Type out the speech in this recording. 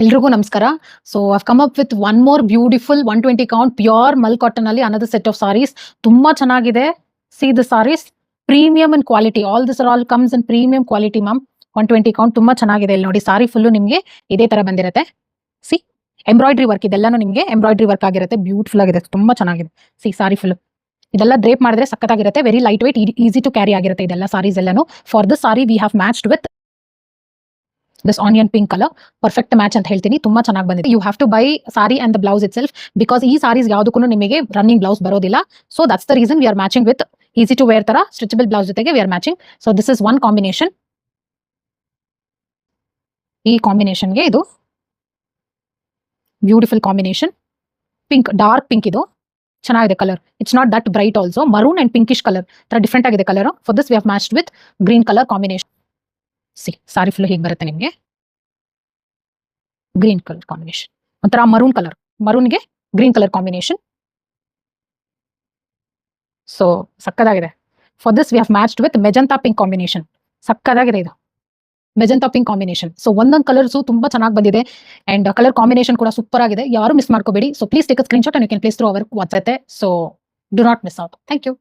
ಎಲ್ರಿಗೂ ನಮಸ್ಕಾರ. So I've come up with one more beautiful 120 count pure mul cotton ಅಲ್ಲಿ another set of saris. ತುಂಬಾ ಚೆನ್ನಾಗಿದೆ. See the saris premium in quality. All this are all comes in premium quality ma'am. 120 count ತುಂಬಾ ಚೆನ್ನಾಗಿದೆ. ಇಲ್ಲಿ ನೋಡಿ, ಸಾರಿ full ನಿಮಗೆ ಇದೇ ತರ ಬಂದಿರುತ್ತೆ. ಸಿ ಎಂಬ್ರಾಯ್ಡ್ರಿ ವರ್ಕ್, ಇದೆಲ್ಲಾನು ನಿಮಗೆ ಎಂಬ್ರಾಯ್ಡ್ರಿ ವರ್ಕ್ ಆಗಿರುತ್ತೆ. ಬ್ಯೂಟಿಫುಲ್ ಆಗಿದೆ, ತುಂಬಾ ಚೆನ್ನಾಗಿದೆ. ಸಿ ಸಾರಿ ಫುಲ್ ಇದೆಲ್ಲ ಡ್ರೇಪ್ ಮಾಡಿದ್ರೆ ಸಕ್ಕತ್ತಾಗಿರುತ್ತೆ. Very light weight, easy to carry ಆಗಿರುತ್ತೆ ಇದೆಲ್ಲ ಸಾರೀಸ್ ಎಲ್ಲಾನು. For this sari we have matched with this onion pink colour. Perfect match ಅಂತ ಹೇಳ್ತೀನಿ. ತುಂಬಾ ಚೆನ್ನಾಗಿ ಬಂದಿದೆ. You have to buy sari and the blouse itself, because ಈ ಸಾರೀಸ್ ಯಾವುದಕ್ಕೂ ನಿಮಗೆ ರನ್ನಿಂಗ್ ಬ್ಲೌಸ್ ಬರೋದಿಲ್ಲ. So that's the reason we are matching with easy to wear ತರ ಸ್ಟ್ರೆಚಬಲ್ ಬ್ಲೌಸ್ ಜೊತೆಗೆ we are matching. So this is one combination. ಈ ಕಾಂಬಿನೇಷನ್ಗೆ ಇದು beautiful combination. Pink, dark pink, ಇದು ಚೆನ್ನಾಗಿದೆ colour. It's not that bright also. Maroon and pinkish colour ತರ different ಆಗಿದೆ colour. For this we have matched with green colour combination. See sari full ಹೀಗೆ ಬರುತ್ತೆ ನಿಮಗೆ. ಗ್ರೀನ್ ಕಲರ್ ಕಾಂಬಿನೇಷನ್, ಒಂಥರ maroon colour, ಮರೂನ್ಗೆ green colour combination. So ಸಕ್ಕದಾಗಿದೆ. For this we have matched with magenta pink combination. ಸಕ್ಕದಾಗಿದೆ ಇದು magenta pink combination. So ಒಂದೊಂದು colours ತುಂಬಾ ಚೆನ್ನಾಗಿ ಬಂದಿದೆ ಅಂಡ್ ಕಲರ್ ಕಾಂಬಿನೇಷನ್ ಕೂಡ ಸೂಪರ್ ಆಗಿದೆ. ಯಾರು ಮಿಸ್ ಮಾಡ್ಕೋಬೇಡಿ. So please take a screenshot and you can place through our WhatsApp. So do not miss out. Thank you.